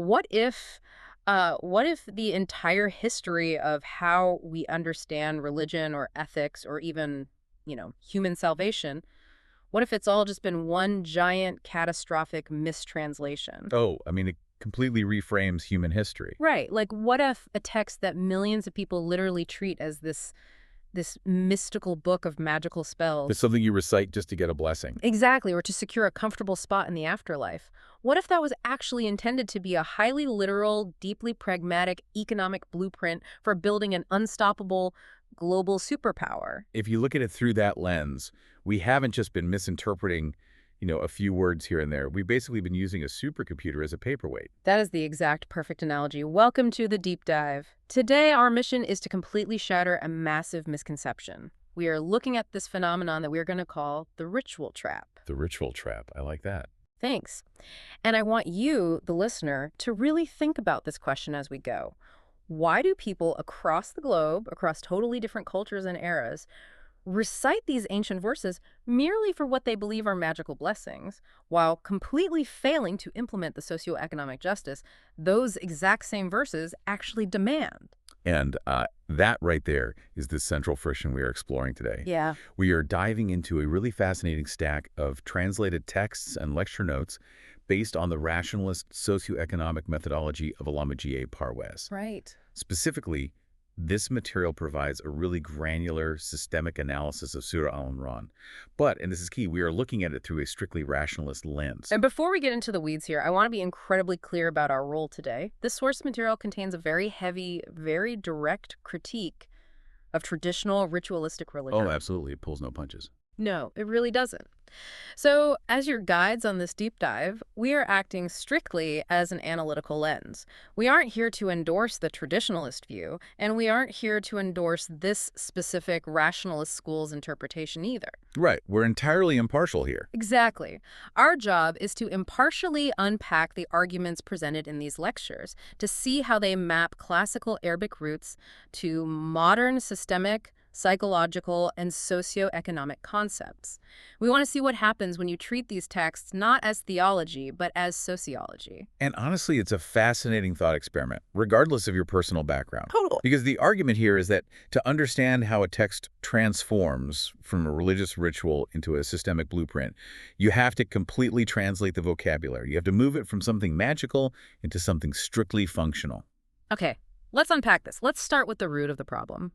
what if the entire history of how we understand religion or ethics or even, human salvation, what if it's all just been one giant catastrophic mistranslation? Oh, I mean, it completely reframes human history. Right. Like, what if a text that millions of people literally treat as this mystical book of magical It's spells. something you recite just to get a blessing. Exactly, or to secure a comfortable spot in the afterlife. What if that was actually intended to be a highly literal, deeply pragmatic economic blueprint for building an unstoppable global superpower? If you look at it through that lens, we haven't just been misinterpreting, a few words here and there. We've basically been using a supercomputer as a paperweight. That is the exact perfect analogy. Welcome to the deep dive. Today, our mission is to completely shatter a massive misconception. We are looking at this phenomenon that we are going to call the ritual trap. The ritual trap. I like that. Thanks. And I want you, the listener, to really think about this question as we go. Why do people across the globe, across totally different cultures and eras, recite these ancient verses merely for what they believe are magical blessings, while completely failing to implement the socioeconomic justice those exact same verses actually demand? And that right there is the central friction we are exploring today. Yeah. We are diving into a really fascinating stack of translated texts and lecture notes based on the rationalist socioeconomic methodology of Allama G. Parwez. Right. Specifically, this material provides a really granular, systemic analysis of Surah Al-Imran. But, and this is key, we are looking at it through a strictly rationalist lens. And before we get into the weeds here, I want to be incredibly clear about our role today. This source material contains a very heavy, very direct critique of traditional ritualistic religion. Oh, absolutely. It pulls no punches. No, it really doesn't. So, as your guides on this deep dive, we are acting strictly as an analytical lens. We aren't here to endorse the traditionalist view, and we aren't here to endorse this specific rationalist school's interpretation either. Right. We're entirely impartial here. Exactly. Our job is to impartially unpack the arguments presented in these lectures, to see how they map classical Arabic roots to modern systemic, psychological, and socioeconomic concepts. We want to see what happens when you treat these texts not as theology, but as sociology. And honestly, it's a fascinating thought experiment, regardless of your personal background. Totally. Because the argument here is that to understand how a text transforms from a religious ritual into a systemic blueprint, you have to completely translate the vocabulary. You have to move it from something magical into something strictly functional. Okay. Let's unpack this. Let's start with the root of the problem.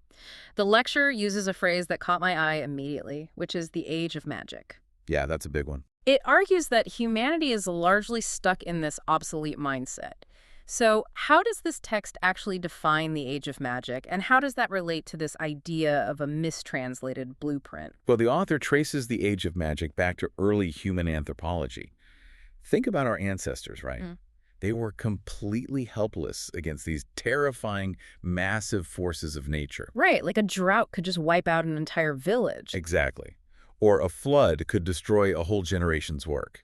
The lecture uses a phrase that caught my eye immediately, which is the age of magic. Yeah, that's a big one. It argues that humanity is largely stuck in this obsolete mindset. So how does this text actually define the age of magic, and how does that relate to this idea of a mistranslated blueprint? Well, the author traces the age of magic back to early human anthropology. Think about our ancestors, right? They were completely helpless against these terrifying, massive forces of nature. Right, like a drought could just wipe out an entire village. Exactly. Or a flood could destroy a whole generation's work.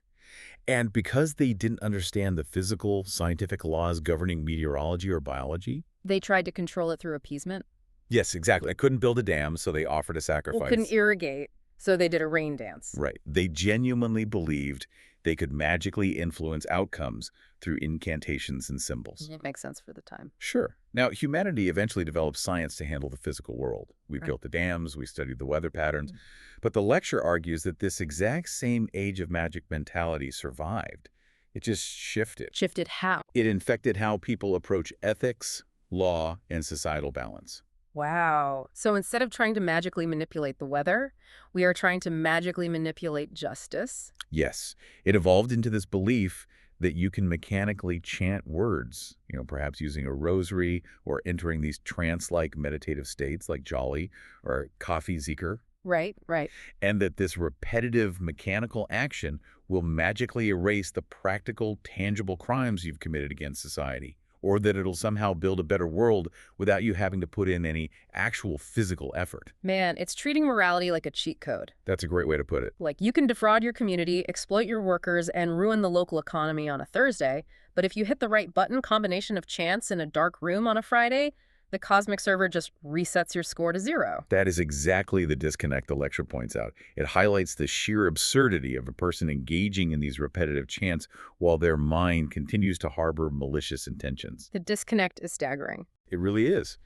And because they didn't understand the physical, scientific laws governing meteorology or biology. They tried to control it through appeasement. Yes, exactly. They couldn't build a dam, so they offered a sacrifice. Well, couldn't irrigate, so they did a rain dance. Right. They genuinely believed they could magically influence outcomes through incantations and symbols. It makes sense for the time. Sure. Now, humanity eventually developed science to handle the physical world. We Right. built the dams, we studied the weather patterns. But the lecture argues that this exact same age of magic mentality survived. It just shifted. Shifted how? It infected how people approach ethics, law, and societal balance. Wow. So instead of trying to magically manipulate the weather, we are trying to magically manipulate justice. Yes, it evolved into this belief that you can mechanically chant words, perhaps using a rosary or entering these trance-like meditative states like Jolly or Coffee Zikr, Right, right. and that this repetitive mechanical action will magically erase the practical, tangible crimes you've committed against society, or that it'll somehow build a better world without you having to put in any actual physical effort. Man, it's treating morality like a cheat code. That's a great way to put it. Like, you can defraud your community, exploit your workers, and ruin the local economy on a Thursday, but if you hit the right button combination of chance in a dark room on a Friday, The cosmic server just resets your score to 0. That is exactly the disconnect the lecture points out. It highlights the sheer absurdity of a person engaging in these repetitive chants while their mind continues to harbor malicious intentions. The disconnect is staggering. It really is.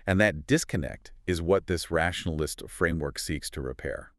And that disconnect is what this rationalist framework seeks to repair.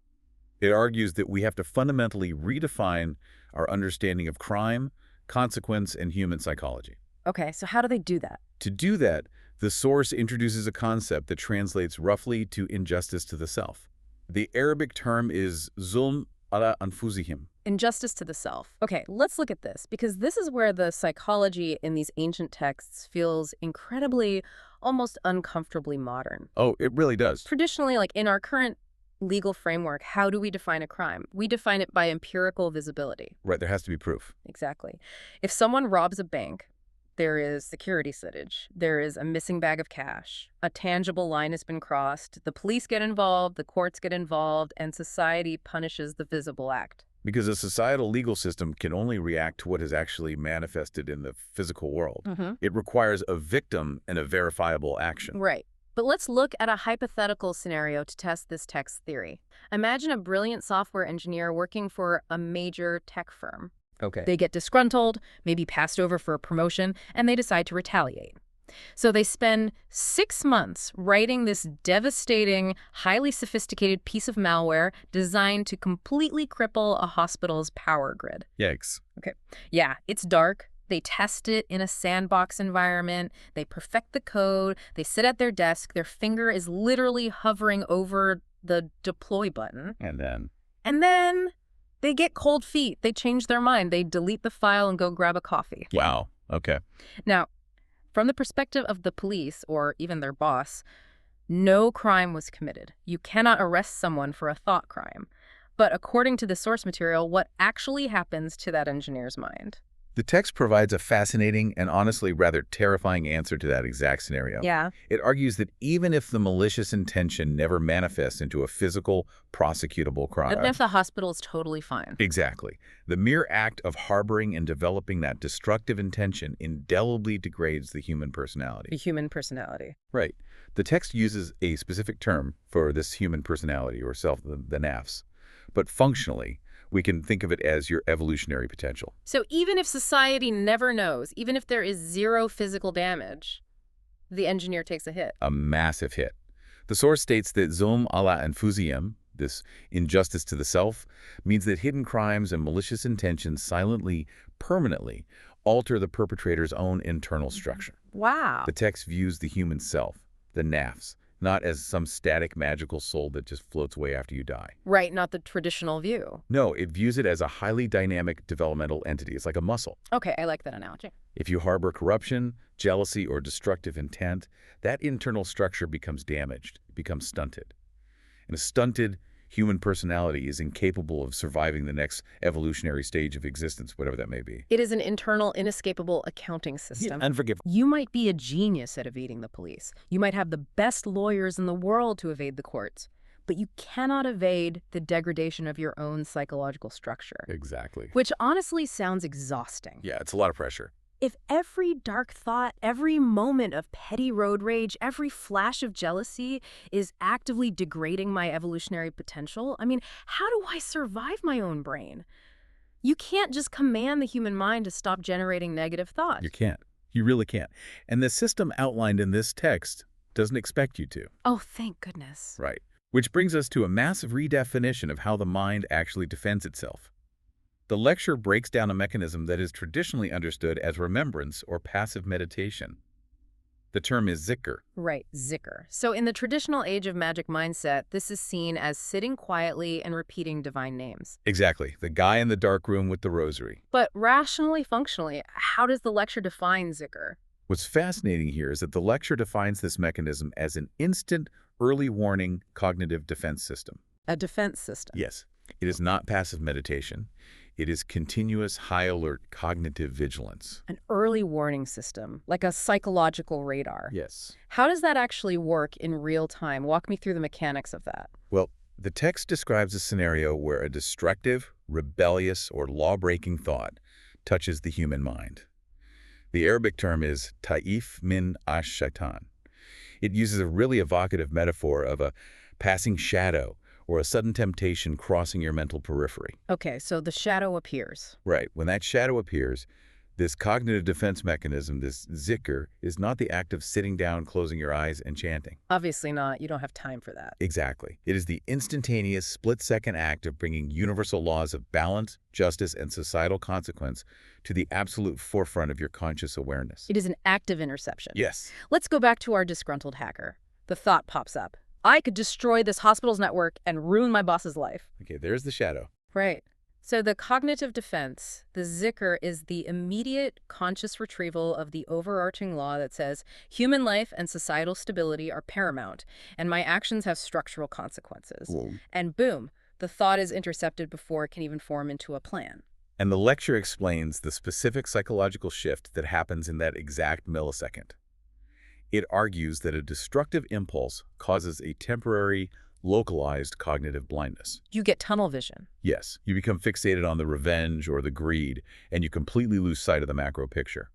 It argues that we have to fundamentally redefine our understanding of crime, consequence, and human psychology. Okay, so how do they do that? To do that, the source introduces a concept that translates roughly to injustice to the self. The Arabic term is zulm ala anfusihim. Injustice to the self. Okay, let's look at this, because this is where the psychology in these ancient texts feels incredibly, almost uncomfortably modern. Oh, it really does. Traditionally, like in our current legal framework, how do we define a crime? We define it by empirical visibility. Right, there has to be proof. Exactly. If someone robs a bank, there is security footage. There is a missing bag of cash. A tangible line has been crossed. The police get involved, the courts get involved, and society punishes the visible act. Because a societal legal system can only react to what is actually manifested in the physical world. It requires a victim and a verifiable action. Right. But let's look at a hypothetical scenario to test this text theory. Imagine a brilliant software engineer working for a major tech firm. Okay. They get disgruntled, maybe passed over for a promotion, and they decide to retaliate. So they spend 6 months writing this devastating, highly sophisticated piece of malware designed to completely cripple a hospital's power grid. Yikes. Okay. Yeah, it's dark. They test it in a sandbox environment. They perfect the code. They sit at their desk. Their finger is literally hovering over the deploy button. And then they get cold feet. They change their mind. They delete the file and go grab a coffee. wow. Okay. Now, from the perspective of the police, or even their boss, no crime was committed. You cannot arrest someone for a thought crime. But according to the source material, what actually happens to that engineer's mind? The text provides a fascinating and honestly rather terrifying answer to that exact scenario. Yeah. It argues that even if the malicious intention never manifests into a physical, prosecutable crime. Even if the hospital is totally fine. Exactly. The mere act of harboring and developing that destructive intention indelibly degrades the human personality. The human personality. Right. The text uses a specific term for this human personality or self, the nafs. But functionally, we can think of it as your evolutionary potential. So even if society never knows, even if there is 0 physical damage, the engineer takes a hit. A massive hit. The source states that zulm ala anfusihim, this injustice to the self, means that hidden crimes and malicious intentions silently, permanently alter the perpetrator's own internal structure. Wow. The text views the human self, the nafs, not as some static magical soul that just floats away after you die. Right, not the traditional view. No, it views it as a highly dynamic developmental entity. It's like a muscle. Okay, I like that analogy. If you harbor corruption, jealousy, or destructive intent, that internal structure becomes damaged, becomes stunted. And a stunted human personality is incapable of surviving the next evolutionary stage of existence, whatever that may be. It is an internal, inescapable accounting system. Unforgivable. You might be a genius at evading the police. You might have the best lawyers in the world to evade the courts. But you cannot evade the degradation of your own psychological structure. Exactly. Which honestly sounds exhausting. Yeah, it's a lot of pressure. If every dark thought, every moment of petty road rage, every flash of jealousy is actively degrading my evolutionary potential, I mean, how do I survive my own brain? You can't just command the human mind to stop generating negative thoughts. You can't. You really can't. And the system outlined in this text doesn't expect you to. Oh, thank goodness. Right. Which brings us to a massive redefinition of how the mind actually defends itself. The lecture breaks down a mechanism that is traditionally understood as remembrance or passive meditation. The term is zikr. Right, zikr. So in the traditional age of magic mindset, this is seen as sitting quietly and repeating divine names. Exactly. The guy in the dark room with the rosary. But rationally, functionally, how does the lecture define zikr? What's fascinating here is that the lecture defines this mechanism as an instant, early warning cognitive defense system. A defense system. Yes. It is not passive meditation. It is continuous high-alert cognitive vigilance. An early warning system, like a psychological radar. Yes. How does that actually work in real time? Walk me through the mechanics of that. Well, the text describes a scenario where a destructive, rebellious, or law-breaking thought touches the human mind. The Arabic term is ta'if min ash-shaitan. It uses a really evocative metaphor of a passing shadow or a sudden temptation crossing your mental periphery. Okay, so the shadow appears. Right. When that shadow appears, this cognitive defense mechanism, this zikr, is not the act of sitting down, closing your eyes, and chanting. Obviously not. You don't have time for that. Exactly. It is the instantaneous, split-second act of bringing universal laws of balance, justice, and societal consequence to the absolute forefront of your conscious awareness. It is an active interception. Yes. Let's go back to our disgruntled hacker. The thought pops up. I could destroy this hospital's network and ruin my boss's life. Okay, there's the shadow. Right. So the cognitive defense, the zikr, is the immediate conscious retrieval of the overarching law that says human life and societal stability are paramount, and my actions have structural consequences. Whoa. And boom, the thought is intercepted before it can even form into a plan. And the lecture explains the specific psychological shift that happens in that exact millisecond. It argues that a destructive impulse causes a temporary, localized cognitive blindness. You get tunnel vision. Yes, you become fixated on the revenge or the greed, and you completely lose sight of the macro picture.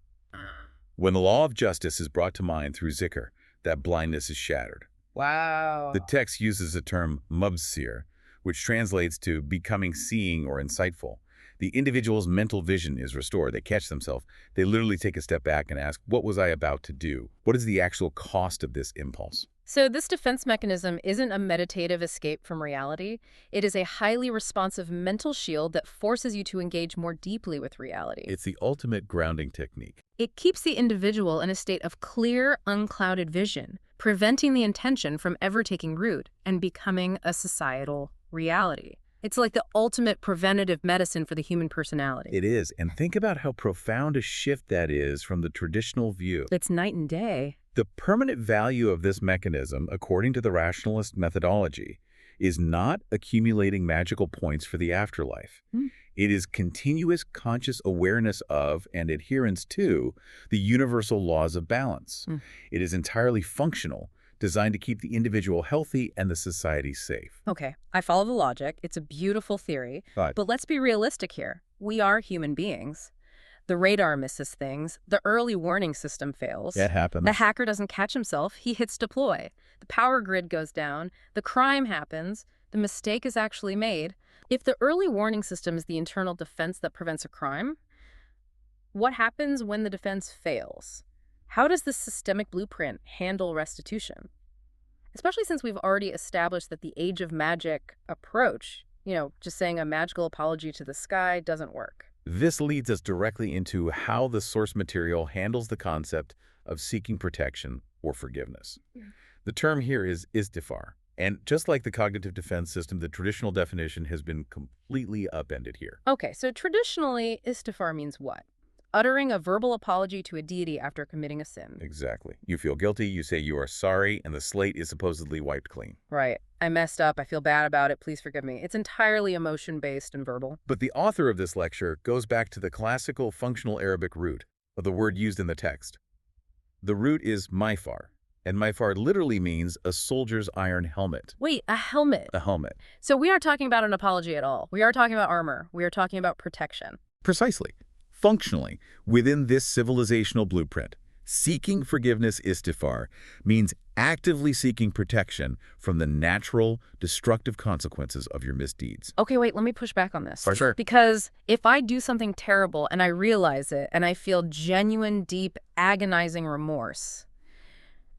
When the law of justice is brought to mind through zikr, that blindness is shattered. Wow. The text uses the term mubsir, which translates to becoming seeing or insightful. The individual's mental vision is restored. They catch themselves. They literally take a step back and ask, what was I about to do? What is the actual cost of this impulse? So this defense mechanism isn't a meditative escape from reality. It is a highly responsive mental shield that forces you to engage more deeply with reality. It's the ultimate grounding technique. It keeps the individual in a state of clear, unclouded vision, preventing the intention from ever taking root and becoming a societal reality. It's like the ultimate preventative medicine for the human personality. It is. And think about how profound a shift that is from the traditional view. It's night and day. The permanent value of this mechanism, according to the rationalist methodology, is not accumulating magical points for the afterlife. It is continuous conscious awareness of and adherence to the universal laws of balance. It is entirely functional, designed to keep the individual healthy and the society safe. Okay, I follow the logic. It's a beautiful theory. But let's be realistic here. We are human beings. The radar misses things. The early warning system fails. That happens. The hacker doesn't catch himself. He hits deploy. The power grid goes down. The crime happens. The mistake is actually made. If the early warning system is the internal defense that prevents a crime, what happens when the defense fails? How does this systemic blueprint handle restitution? Especially since we've already established that the age of magic approach, just saying a magical apology to the sky doesn't work. This leads us directly into how the source material handles the concept of seeking protection or forgiveness. The term here is istighfar. And just like the cognitive defense system, the traditional definition has been completely upended here. Okay, so traditionally, istighfar means what? Uttering a verbal apology to a deity after committing a sin. Exactly. You feel guilty, you say you are sorry, and the slate is supposedly wiped clean. Right. I messed up. I feel bad about it. Please forgive me. It's entirely emotion-based and verbal. But the author of this lecture goes back to the classical functional Arabic root of the word used in the text. The root is maghfirah, and maghfirah literally means a soldier's iron helmet. Wait, a helmet? A helmet. So we aren't talking about an apology at all. We are talking about armor. We are talking about protection. Precisely. Functionally, within this civilizational blueprint, seeking forgiveness istighfar means actively seeking protection from the natural, destructive consequences of your misdeeds. Okay, wait, let me push back on this. For sure. Because if I do something terrible and I realize it and I feel genuine, deep, agonizing remorse,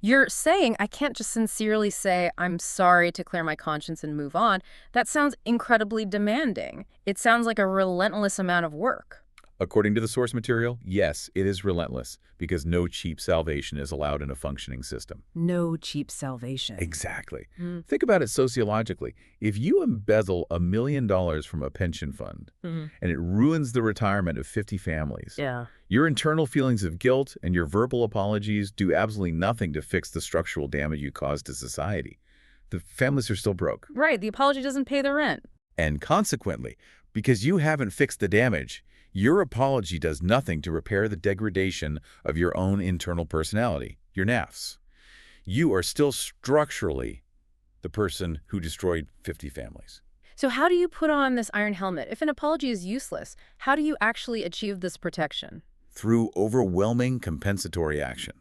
you're saying I can't just sincerely say, I'm sorry, to clear my conscience and move on. That sounds incredibly demanding. It sounds like a relentless amount of work. According to the source material, yes, it is relentless because no cheap salvation is allowed in a functioning system. No cheap salvation. Exactly. Think about it sociologically. If you embezzle $1 million from a pension fund and it ruins the retirement of 50 families, your internal feelings of guilt and your verbal apologies do absolutely nothing to fix the structural damage you caused to society. The families are still broke. Right. The apology doesn't pay the rent. And consequently, because you haven't fixed the damage, your apology does nothing to repair the degradation of your own internal personality, your nafs. You are still structurally the person who destroyed 50 families. So how do you put on this iron helmet? If an apology is useless, how do you actually achieve this protection? Through overwhelming compensatory action.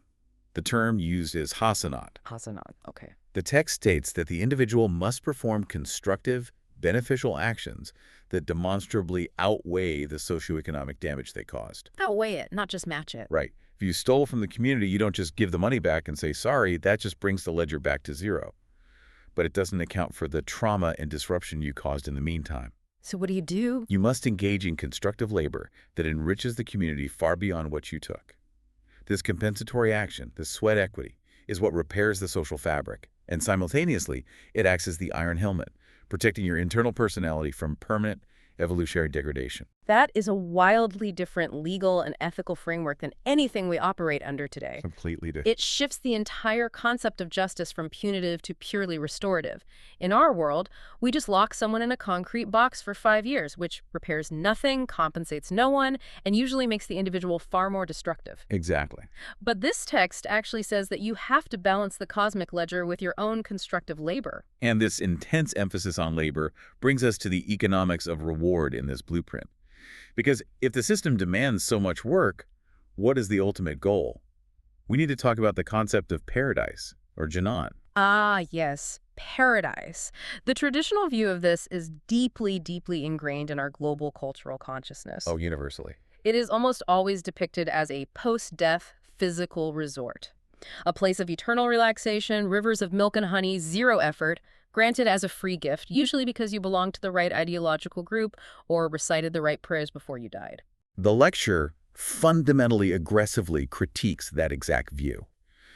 The term used is hasanat. Hasanat. Okay. The text states that the individual must perform constructive, beneficial actions that demonstrably outweigh the socioeconomic damage they caused. Outweigh it, not just match it. Right. If you stole from the community, you don't just give the money back and say sorry. That just brings the ledger back to zero. But it doesn't account for the trauma and disruption you caused in the meantime. So what do you do? You must engage in constructive labor that enriches the community far beyond what you took. This compensatory action, this sweat equity, is what repairs the social fabric, and simultaneously, it acts as the iron helmet, protecting your internal personality from permanent evolutionary degradation. That is a wildly different legal and ethical framework than anything we operate under today. Completely different. It shifts the entire concept of justice from punitive to purely restorative. In our world, we just lock someone in a concrete box for 5 years, which repairs nothing, compensates no one, and usually makes the individual far more destructive. Exactly. But this text actually says that you have to balance the cosmic ledger with your own constructive labor. And this intense emphasis on labor brings us to the economics of reward in this blueprint. Because if the system demands so much work, what is the ultimate goal? We need to talk about the concept of paradise, or Janan. Ah, yes, paradise. The traditional view of this is deeply, deeply ingrained in our global cultural consciousness. Oh, universally. It is almost always depicted as a post-death physical resort. A place of eternal relaxation, rivers of milk and honey, zero effort, granted as a free gift, usually because you belonged to the right ideological group or recited the right prayers before you died. The lecture fundamentally aggressively critiques that exact view.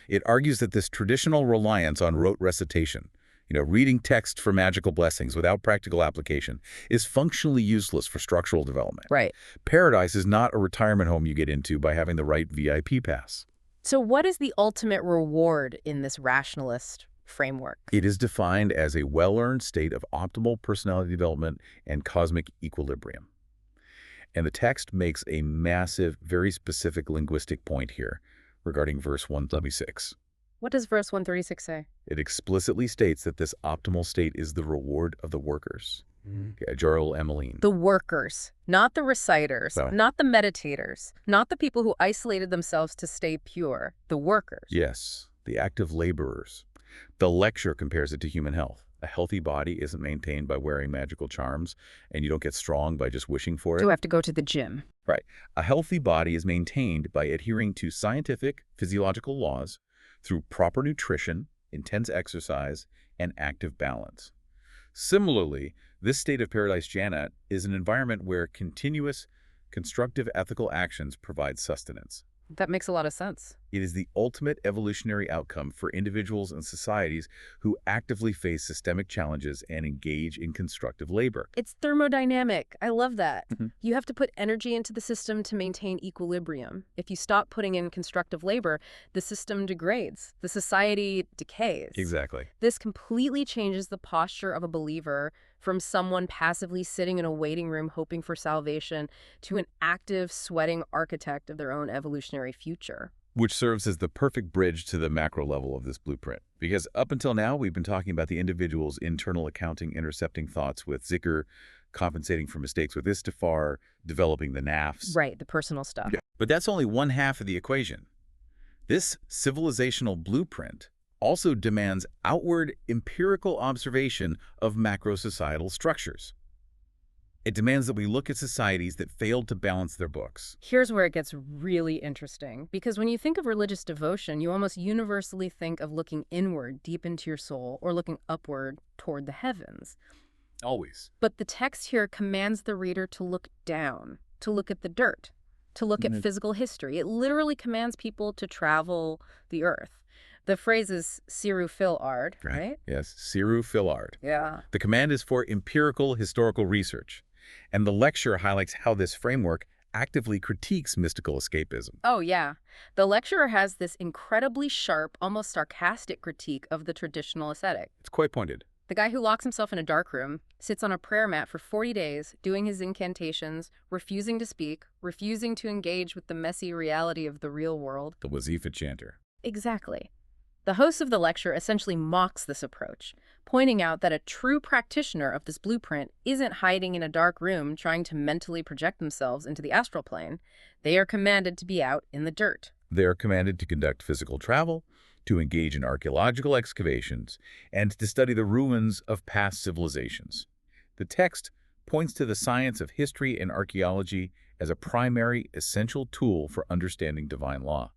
It argues that this traditional reliance on rote recitation, reading text for magical blessings without practical application, is functionally useless for structural development. Right. Paradise is not a retirement home you get into by having the right VIP pass. So what is the ultimate reward in this rationalist framework? It is defined as a well-earned state of optimal personality development and cosmic equilibrium. And the text makes a massive, very specific linguistic point here regarding verse 136. What does verse 136 say? It explicitly states that this optimal state is the reward of the workers. Jarl Emeline. The workers, not the reciters, Well, not the meditators, not the people who isolated themselves to stay pure, the workers. Yes, the active laborers. The lecture compares it to human health. A healthy body isn't maintained by wearing magical charms, and you don't get strong by just wishing for it. Do have to go to the gym. Right. A healthy body is maintained by adhering to scientific, physiological laws through proper nutrition, intense exercise, and active balance. Similarly, this state of Paradise Janat is an environment where continuous, constructive ethical actions provide sustenance. That makes a lot of sense. It is the ultimate evolutionary outcome for individuals and societies who actively face systemic challenges and engage in constructive labor. It's thermodynamic. I love that. Mhm. You have to put energy into the system to maintain equilibrium. If you stop putting in constructive labor, the system degrades. The society decays. Exactly. This completely changes the posture of a believer from someone passively sitting in a waiting room hoping for salvation to an active, sweating architect of their own evolutionary future. Which serves as the perfect bridge to the macro level of this blueprint. Because up until now, we've been talking about the individual's internal accounting, intercepting thoughts with zikr, compensating for mistakes with istighfar, developing the nafs. Right, the personal stuff. Yeah. But that's only one half of the equation. This civilizational blueprint also demands outward empirical observation of macro-societal structures. It demands that we look at societies that failed to balance their books. Here's where it gets really interesting, because when you think of religious devotion, you almost universally think of looking inward, deep into your soul, or looking upward toward the heavens. Always. But the text here commands the reader to look down, to look at the dirt, to look at physical history. It literally commands people to travel the earth. The phrase is Siru fil ard, right? Yes, Siru fil ard. Yeah. The command is for empirical historical research. And the lecture highlights how this framework actively critiques mystical escapism. Oh, yeah. The lecturer has this incredibly sharp, almost sarcastic critique of the traditional ascetic. It's quite pointed. The guy who locks himself in a dark room, sits on a prayer mat for 40 days, doing his incantations, refusing to speak, refusing to engage with the messy reality of the real world. The Wazifa chanter. Exactly. The host of the lecture essentially mocks this approach, pointing out that a true practitioner of this blueprint isn't hiding in a dark room trying to mentally project themselves into the astral plane. They are commanded to be out in the dirt, They are commanded to conduct physical travel, to engage in archaeological excavations, and to study the ruins of past civilizations. The text points to the science of history and archaeology as a primary, essential tool for understanding divine law.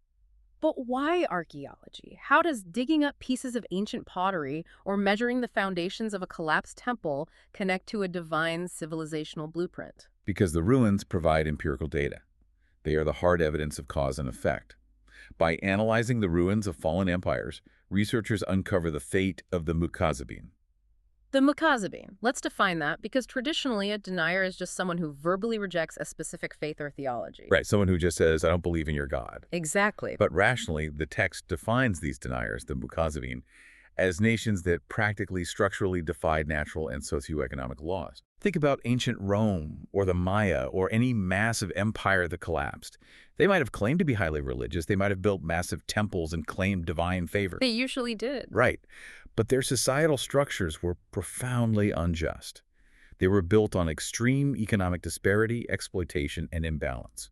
But why archaeology? How does digging up pieces of ancient pottery or measuring the foundations of a collapsed temple connect to a divine civilizational blueprint? Because the ruins provide empirical data. They are the hard evidence of cause and effect. By analyzing the ruins of fallen empires, researchers uncover the fate of the Mukazabin. The Mukazabin. Let's define that because traditionally a denier is just someone who verbally rejects a specific faith or theology. Right, someone who just says, I don't believe in your God. Exactly. But rationally, the text defines these deniers, the Mukazabin, as nations that practically structurally defied natural and socioeconomic laws. Think about ancient Rome or the Maya or any massive empire that collapsed. They might have claimed to be highly religious. They might have built massive temples and claimed divine favor. They usually did. Right. But their societal structures were profoundly unjust. They were built on extreme economic disparity, exploitation, and imbalance.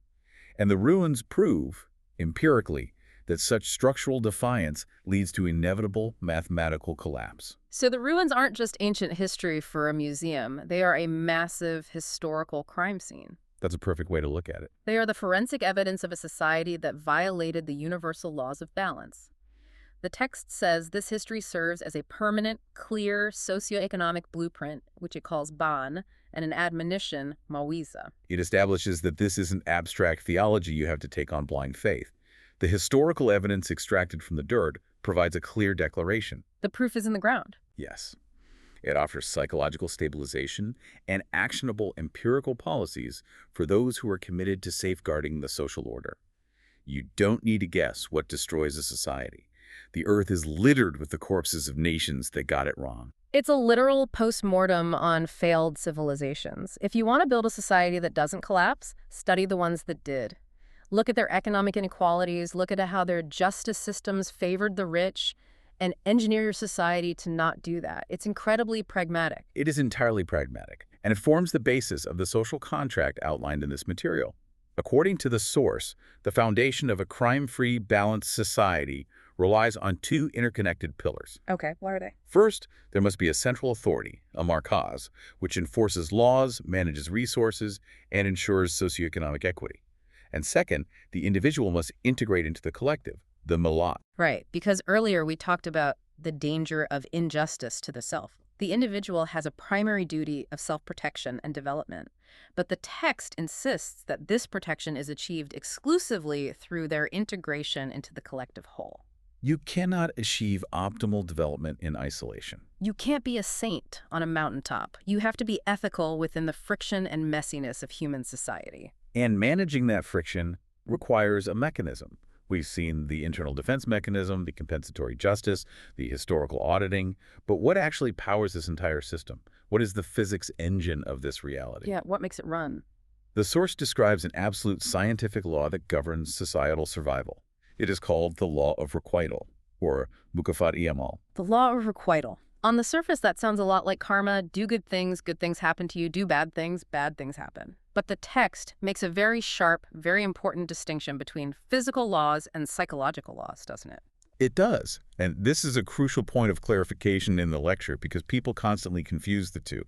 And the ruins prove, empirically, that such structural defiance leads to inevitable mathematical collapse. So the ruins aren't just ancient history for a museum. They are a massive historical crime scene. That's a perfect way to look at it. They are the forensic evidence of a society that violated the universal laws of balance. The text says this history serves as a permanent, clear socioeconomic blueprint, which it calls ban, and an admonition, mawiza. It establishes that this isn't abstract theology you have to take on blind faith. The historical evidence extracted from the dirt provides a clear declaration. The proof is in the ground. Yes. It offers psychological stabilization and actionable empirical policies for those who are committed to safeguarding the social order. You don't need to guess what destroys a society. The earth is littered with the corpses of nations that got it wrong. It's a literal post-mortem on failed civilizations. If you want to build a society that doesn't collapse, study the ones that did. Look at their economic inequalities, look at how their justice systems favored the rich, and engineer your society to not do that. It's incredibly pragmatic. It is entirely pragmatic, and it forms the basis of the social contract outlined in this material. According to the source, the foundation of a crime-free, balanced society relies on two interconnected pillars. Okay, what are they? First, there must be a central authority, a markaz, which enforces laws, manages resources, and ensures socioeconomic equity. And second, the individual must integrate into the collective, the millat. Right, because earlier we talked about the danger of injustice to the self. The individual has a primary duty of self-protection and development, but the text insists that this protection is achieved exclusively through their integration into the collective whole. You cannot achieve optimal development in isolation. You can't be a saint on a mountaintop. You have to be ethical within the friction and messiness of human society. And managing that friction requires a mechanism. We've seen the internal defense mechanism, the compensatory justice, the historical auditing. But what actually powers this entire system? What is the physics engine of this reality? Yeah, what makes it run? The source describes an absolute scientific law that governs societal survival. It is called the law of requital, or mukafat-i-amal. The law of requital. On the surface, that sounds a lot like karma. Do good things happen to you. Do bad things happen. But the text makes a very sharp, very important distinction between physical laws and psychological laws, doesn't it? It does. And this is a crucial point of clarification in the lecture because people constantly confuse the two.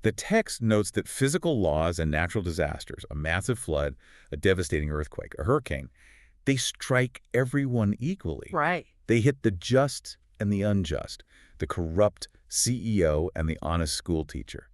The text notes that physical laws and natural disasters, a massive flood, a devastating earthquake, a hurricane, they strike everyone equally. Right. They hit the just and the unjust, the corrupt CEO and the honest school teacher.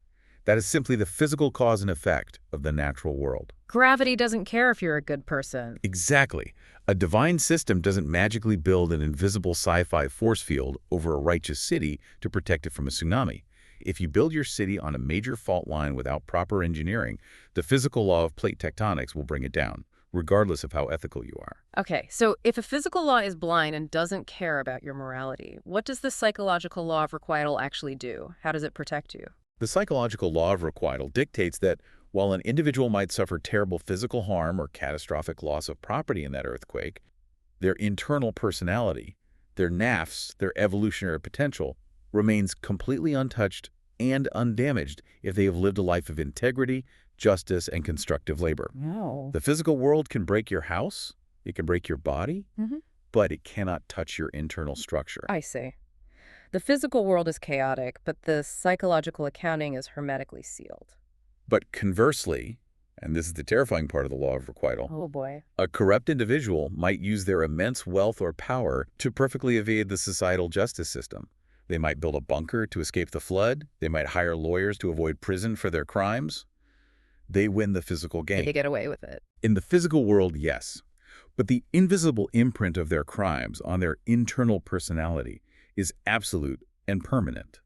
That is simply the physical cause and effect of the natural world. Gravity doesn't care if you're a good person. Exactly. A divine system doesn't magically build an invisible sci-fi force field over a righteous city to protect it from a tsunami. If you build your city on a major fault line without proper engineering, the physical law of plate tectonics will bring it down, regardless of how ethical you are. Okay, so if a physical law is blind and doesn't care about your morality, what does the psychological law of requital actually do? How does it protect you? The psychological law of requital dictates that while an individual might suffer terrible physical harm or catastrophic loss of property in that earthquake, their internal personality, their nafs, their evolutionary potential, remains completely untouched and undamaged if they have lived a life of integrity, justice, and constructive labor. No. The physical world can break your house, It can break your body, but it cannot touch your internal structure. I see. The physical world is chaotic, but the psychological accounting is hermetically sealed. But conversely, and this is the terrifying part of the law of requital, Oh boy. a corrupt individual might use their immense wealth or power to perfectly evade the societal justice system. They might build a bunker to escape the flood. They might hire lawyers to avoid prison for their crimes. They win the physical They game. get away with it. In the physical world, yes. But the invisible imprint of their crimes on their internal personality is absolute and permanent.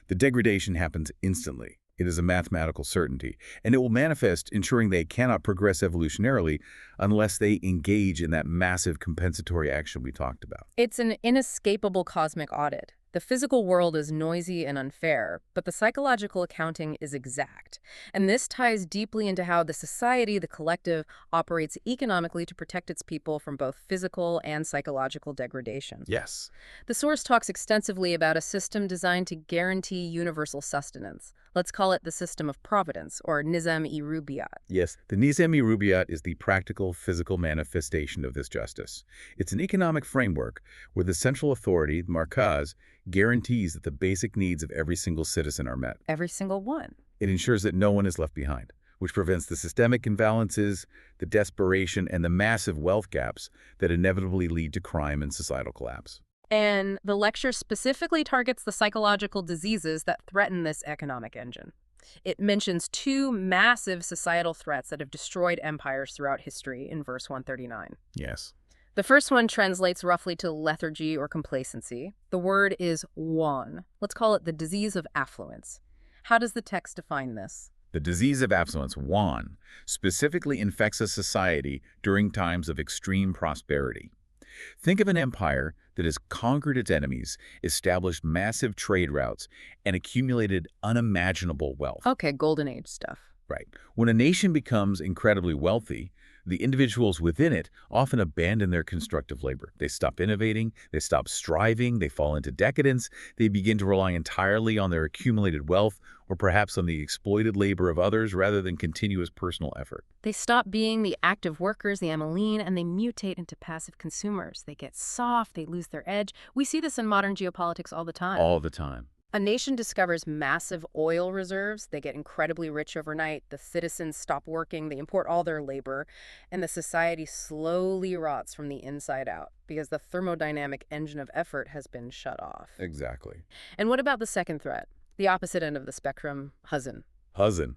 The degradation happens instantly. It is a mathematical certainty, and it will manifest ensuring they cannot progress evolutionarily unless they engage in that massive compensatory action we talked about. It's an inescapable cosmic audit. The physical world is noisy and unfair, but the psychological accounting is exact. And this ties deeply into how the society, the collective, operates economically to protect its people from both physical and psychological degradation. Yes. The source talks extensively about a system designed to guarantee universal sustenance. Let's call it the system of providence, or Nizam-e-Rubaiyat. Yes, the Nizam-e-Rubaiyat is the practical, physical manifestation of this justice. It's an economic framework where the central authority, the markaz, guarantees that the basic needs of every single citizen are met. Every single one. It ensures that no one is left behind, which prevents the systemic imbalances, the desperation, and the massive wealth gaps that inevitably lead to crime and societal collapse. And the lecture specifically targets the psychological diseases that threaten this economic engine. It mentions two massive societal threats that have destroyed empires throughout history in verse 139. Yes. The first one translates roughly to lethargy or complacency. The word is wan. Let's call it the disease of affluence. How does the text define this? The disease of affluence, WAN, specifically infects a society during times of extreme prosperity. Think of an empire that has conquered its enemies, established massive trade routes, and accumulated unimaginable wealth. Okay, golden age stuff. Right. When a nation becomes incredibly wealthy, the individuals within it often abandon their constructive labor. They stop innovating, they stop striving, they fall into decadence, they begin to rely entirely on their accumulated wealth or perhaps on the exploited labor of others rather than continuous personal effort. They stop being the active workers, the Ameline, and they mutate into passive consumers. They get soft, they lose their edge. We see this in modern geopolitics all the time. All the time. A nation discovers massive oil reserves. They get incredibly rich overnight. The citizens stop working. They import all their labor. And the society slowly rots from the inside out because the thermodynamic engine of effort has been shut off. Exactly. And what about the second threat? The opposite end of the spectrum, Huzn. Huzn.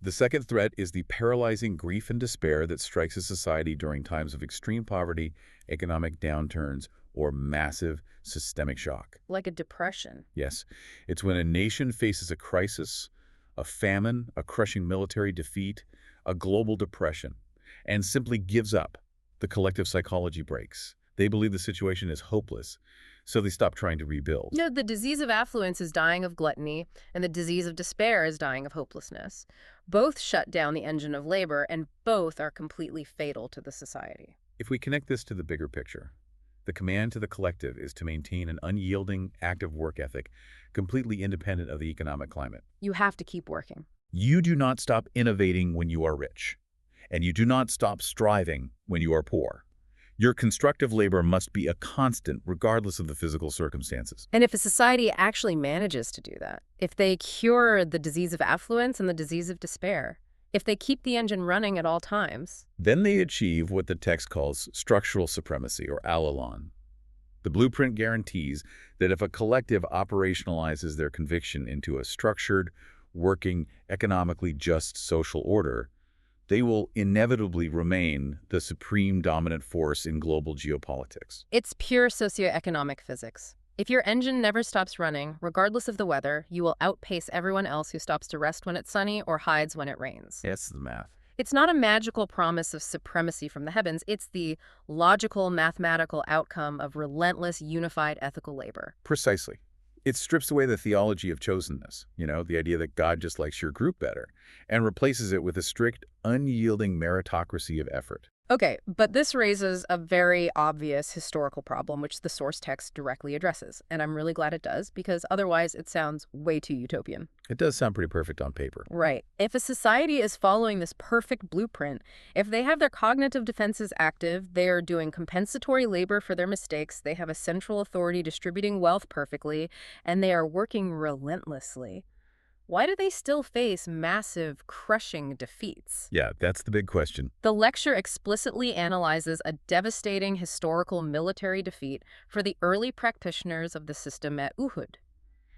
The second threat is the paralyzing grief and despair that strikes a society during times of extreme poverty, economic downturns, or massive systemic shock. Like a depression. Yes, it's when a nation faces a crisis, a famine, a crushing military defeat, a global depression, and simply gives up. The collective psychology breaks. They believe the situation is hopeless, so they stop trying to rebuild. No, the disease of affluence is dying of gluttony, and the disease of despair is dying of hopelessness. Both shut down the engine of labor, and both are completely fatal to the society. If we connect this to the bigger picture, the command to the collective is to maintain an unyielding, active work ethic, completely independent of the economic climate. You have to keep working. You do not stop innovating when you are rich, and you do not stop striving when you are poor. Your constructive labor must be a constant regardless of the physical circumstances. And if a society actually manages to do that, if they cure the disease of affluence and the disease of despair, if they keep the engine running at all times, then they achieve what the text calls structural supremacy, or Al-Alan. The blueprint guarantees that if a collective operationalizes their conviction into a structured, working, economically just social order, they will inevitably remain the supreme dominant force in global geopolitics. it's pure socioeconomic physics. If your engine never stops running, regardless of the weather, you will outpace everyone else who stops to rest when it's sunny or hides when it rains. Yes, the math. It's not a magical promise of supremacy from the heavens. It's the logical, mathematical outcome of relentless, unified ethical labor. Precisely. It strips away the theology of chosenness, the idea that God just likes your group better, and replaces it with a strict, unyielding meritocracy of effort. Okay, but this raises a very obvious historical problem, which the source text directly addresses. And I'm really glad it does, because otherwise it sounds way too utopian. It does sound pretty perfect on paper. Right. If a society is following this perfect blueprint, if they have their cognitive defenses active, they are doing compensatory labor for their mistakes, they have a central authority distributing wealth perfectly, and they are working relentlessly, why do they still face massive, crushing defeats? Yeah, that's the big question. The lecture explicitly analyzes a devastating historical military defeat for the early practitioners of the system at Uhud.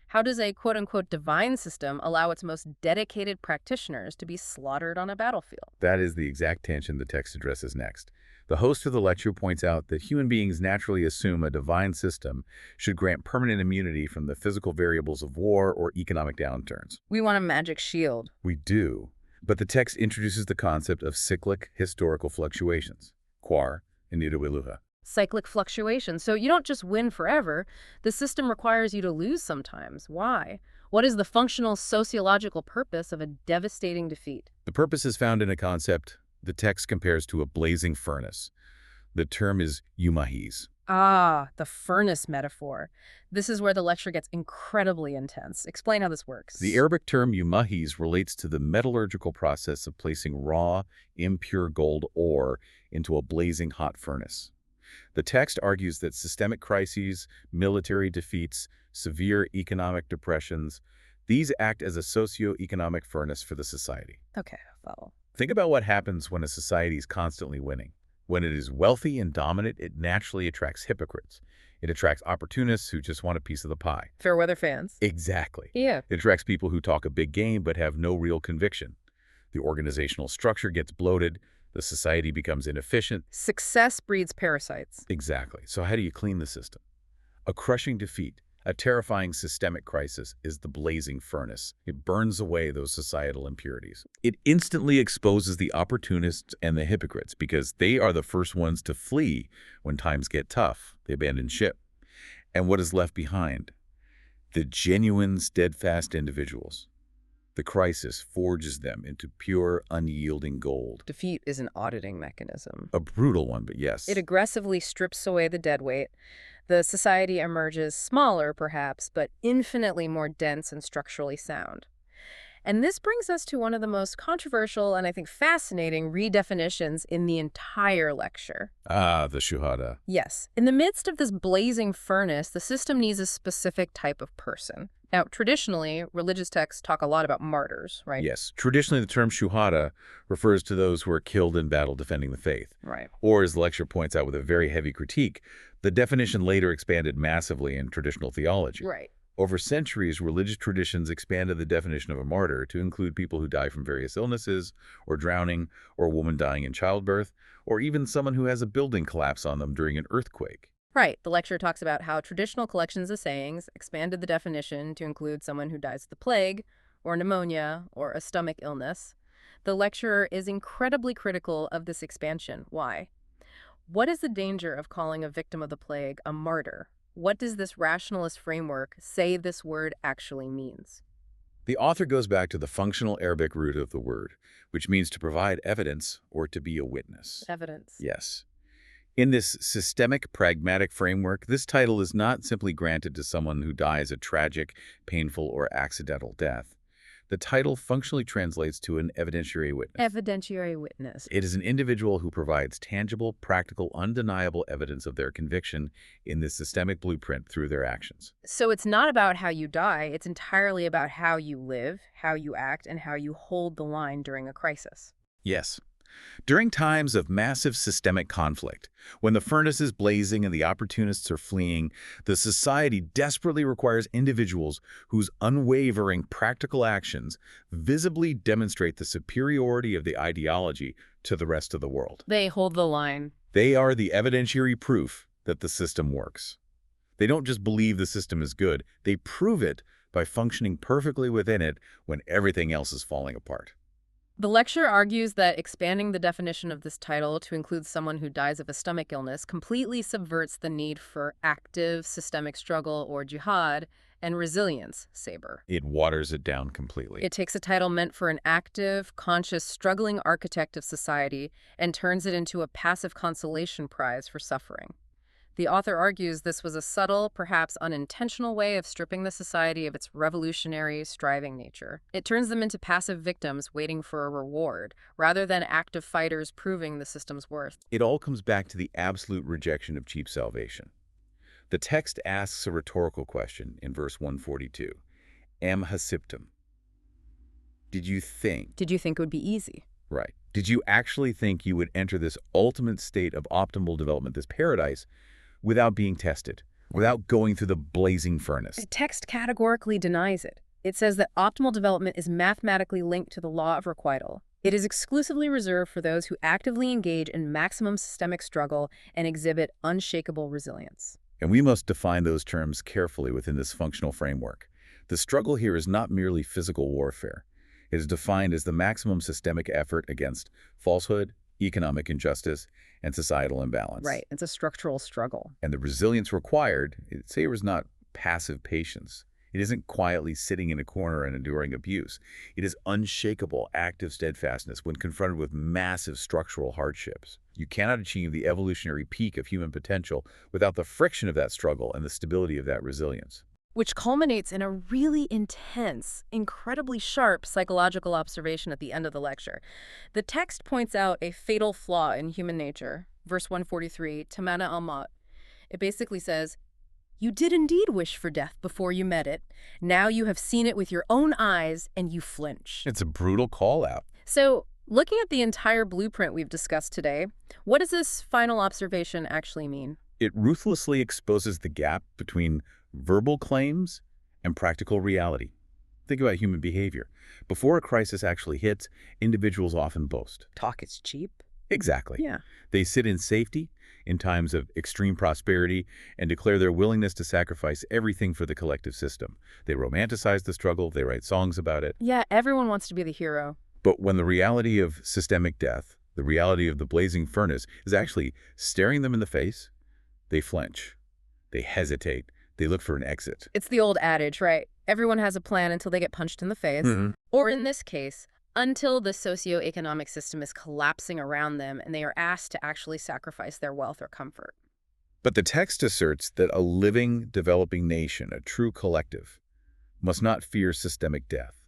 How does a quote-unquote divine system allow its most dedicated practitioners to be slaughtered on a battlefield? That is the exact tension the text addresses next. The host of the lecture points out that human beings naturally assume a divine system should grant permanent immunity from the physical variables of war or economic downturns. We want a magic shield. We do, but the text introduces the concept of cyclic historical fluctuations, quar and iluha. Cyclic fluctuation. So you don't just win forever. The system requires you to lose sometimes. Why? What is the functional sociological purpose of a devastating defeat? The purpose is found in a concept the text compares to a blazing furnace. The term is umahis. Ah, the furnace metaphor. This is where the lecture gets incredibly intense. Explain how this works. The Arabic term umahis relates to the metallurgical process of placing raw, impure gold ore into a blazing hot furnace. The text argues that systemic crises, military defeats, severe economic depressions, these act as a socio-economic furnace for the society. Okay, follow. Think about what happens when a society is constantly winning. When it is wealthy and dominant, it naturally attracts hypocrites. It attracts opportunists who just want a piece of the pie. Fair weather fans. Exactly. Yeah. It attracts people who talk a big game but have no real conviction. The organizational structure gets bloated. The society becomes inefficient. Success breeds parasites. Exactly. So how do you clean the system? A crushing defeat, a terrifying systemic crisis is the blazing furnace. It burns away those societal impurities. It instantly exposes the opportunists and the hypocrites because they are the first ones to flee when times get tough. They abandon ship. And what is left behind? The genuine, steadfast individuals. The crisis forges them into pure, unyielding gold. Defeat is an auditing mechanism. A brutal one, but yes. It aggressively strips away the deadweight. The society emerges smaller, perhaps, but infinitely more dense and structurally sound. And this brings us to one of the most controversial and I think fascinating redefinitions in the entire lecture. Ah, the shuhada. Yes. In the midst of this blazing furnace, the system needs a specific type of person. Now, traditionally, religious texts talk a lot about martyrs, right? Yes. Traditionally, the term shuhada refers to those who are killed in battle defending the faith. Right. Or, as the lecture points out with a very heavy critique, the definition later expanded massively in traditional theology. Right. Over centuries, religious traditions expanded the definition of a martyr to include people who die from various illnesses, or drowning, or a woman dying in childbirth, or even someone who has a building collapse on them during an earthquake. Right. The lecture talks about how traditional collections of sayings expanded the definition to include someone who dies of the plague, or pneumonia, or a stomach illness. The lecturer is incredibly critical of this expansion. Why? What is the danger of calling a victim of the plague a martyr? What does this rationalist framework say this word actually means? The author goes back to the functional Arabic root of the word, which means to provide evidence or to be a witness. Evidence. Yes. In this systemic, pragmatic framework, this title is not simply granted to someone who dies a tragic, painful, or accidental death. The title functionally translates to an evidentiary witness. Evidentiary witness. It is an individual who provides tangible, practical, undeniable evidence of their conviction in this systemic blueprint through their actions. So it's not about how you die, it's entirely about how you live, how you act, and how you hold the line during a crisis. Yes. During times of massive systemic conflict, when the furnace is blazing and the opportunists are fleeing, the society desperately requires individuals whose unwavering practical actions visibly demonstrate the superiority of the ideology to the rest of the world. They hold the line. They are the evidentiary proof that the system works. They don't just believe the system is good, they prove it by functioning perfectly within it when everything else is falling apart. The lecture argues that expanding the definition of this title to include someone who dies of a stomach illness completely subverts the need for active systemic struggle or jihad and resilience, saber. It waters it down completely. It takes a title meant for an active, conscious, struggling architect of society and turns it into a passive consolation prize for suffering. The author argues this was a subtle, perhaps unintentional way of stripping the society of its revolutionary, striving nature. It turns them into passive victims waiting for a reward, rather than active fighters proving the system's worth. It all comes back to the absolute rejection of cheap salvation. The text asks a rhetorical question in verse 142. Am hasibtum. Did you think? Did you think it would be easy? Right. Did you actually think you would enter this ultimate state of optimal development, this paradise, without being tested, without going through the blazing furnace? The text categorically denies it. It says that optimal development is mathematically linked to the law of requital. It is exclusively reserved for those who actively engage in maximum systemic struggle and exhibit unshakable resilience. And we must define those terms carefully within this functional framework. The struggle here is not merely physical warfare. It is defined as the maximum systemic effort against falsehood, economic injustice, and societal imbalance. Right. It's a structural struggle. And the resilience required, it savors not passive patience. It isn't quietly sitting in a corner and enduring abuse. It is unshakable, active steadfastness when confronted with massive structural hardships. You cannot achieve the evolutionary peak of human potential without the friction of that struggle and the stability of that resilience. Which culminates in a really intense, incredibly sharp psychological observation at the end of the lecture. The text points out a fatal flaw in human nature. Verse 143, Tamana al-Maut. It basically says, you did indeed wish for death before you met it. Now you have seen it with your own eyes and you flinch. It's a brutal call-out. So, looking at the entire blueprint we've discussed today, what does this final observation actually mean? It ruthlessly exposes the gap between verbal claims and practical reality. Think about human behavior. Before a crisis actually hits, individuals often boast. Talk is cheap. Exactly. Yeah. They sit in safety in times of extreme prosperity and declare their willingness to sacrifice everything for the collective system. They romanticize the struggle. They write songs about it. Yeah, everyone wants to be the hero. But when the reality of systemic death, the reality of the blazing furnace, is actually staring them in the face, they flinch. They hesitate. They look for an exit. It's the old adage, right? Everyone has a plan until they get punched in the face. Or in this case, until the socioeconomic system is collapsing around them and they are asked to actually sacrifice their wealth or comfort. But the text asserts that a living, developing nation, a true collective, must not fear systemic death.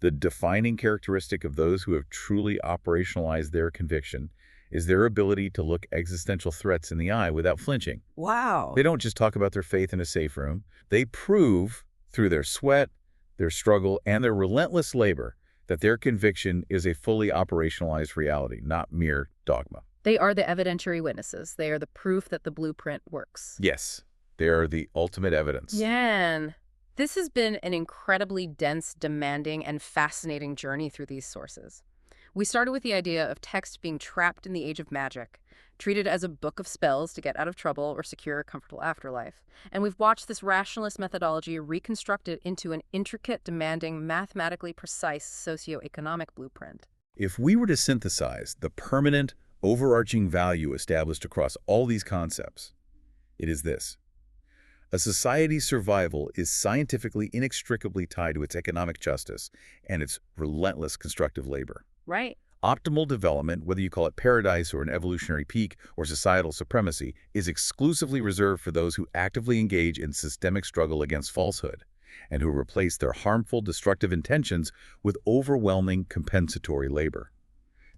The defining characteristic of those who have truly operationalized their conviction is their ability to look existential threats in the eye without flinching. Wow. They don't just talk about their faith in a safe room. They prove through their sweat, their struggle, and their relentless labor that their conviction is a fully operationalized reality, not mere dogma. They are the evidentiary witnesses. They are the proof that the blueprint works. Yes, they are the ultimate evidence. Yeah. This has been an incredibly dense, demanding, and fascinating journey through these sources. We started with the idea of text being trapped in the age of magic, treated as a book of spells to get out of trouble or secure a comfortable afterlife. And we've watched this rationalist methodology reconstructed into an intricate, demanding, mathematically precise socioeconomic blueprint. If we were to synthesize the permanent, overarching value established across all these concepts, it is this. A society's survival is scientifically inextricably tied to its economic justice and its relentless constructive labor. Right. Optimal development, whether you call it paradise or an evolutionary peak or societal supremacy, is exclusively reserved for those who actively engage in systemic struggle against falsehood and who replace their harmful, destructive intentions with overwhelming compensatory labor.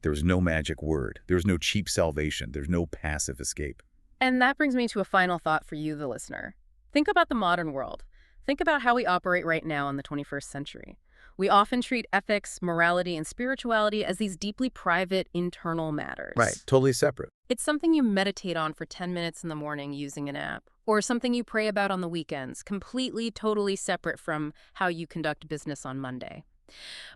There is no magic word. There is no cheap salvation. There's no passive escape. And that brings me to a final thought for you, the listener. Think about the modern world. Think about how we operate right now in the 21st century. We often treat ethics, morality, and spirituality as these deeply private, internal matters. Right, totally separate. It's something you meditate on for 10 minutes in the morning using an app, or something you pray about on the weekends, completely, totally separate from how you conduct business on Monday.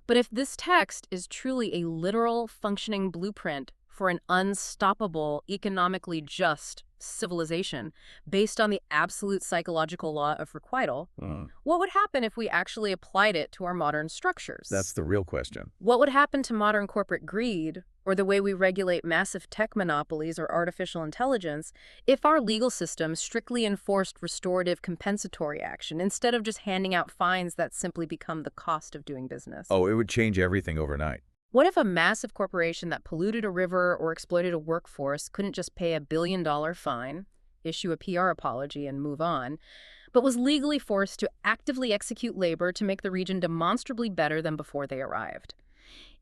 But if this text is truly a literal, functioning blueprint for for an unstoppable, economically just civilization based on the absolute psychological law of requital, Uh, what would happen if we actually applied it to our modern structures? that's the real question. What would happen to modern corporate greed, or the way we regulate massive tech monopolies or artificial intelligence, if our legal system strictly enforced restorative compensatory action instead of just handing out fines that simply become the cost of doing business? Oh, it would change everything overnight. What if a massive corporation that polluted a river or exploited a workforce couldn't just pay $1 billion fine, issue a PR apology, and move on, but was legally forced to actively execute labor to make the region demonstrably better than before they arrived?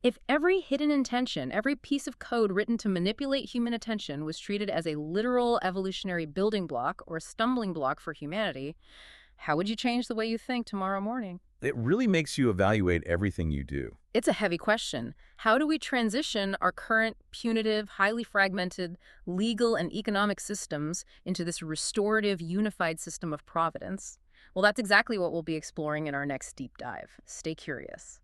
If every hidden intention, every piece of code written to manipulate human attention was treated as a literal evolutionary building block or stumbling block for humanity, how would you change the way you think tomorrow morning? It really makes you evaluate everything you do. It's a heavy question. How do we transition our current punitive, highly fragmented legal and economic systems into this restorative, unified system of providence? Well, that's exactly what we'll be exploring in our next deep dive. Stay curious.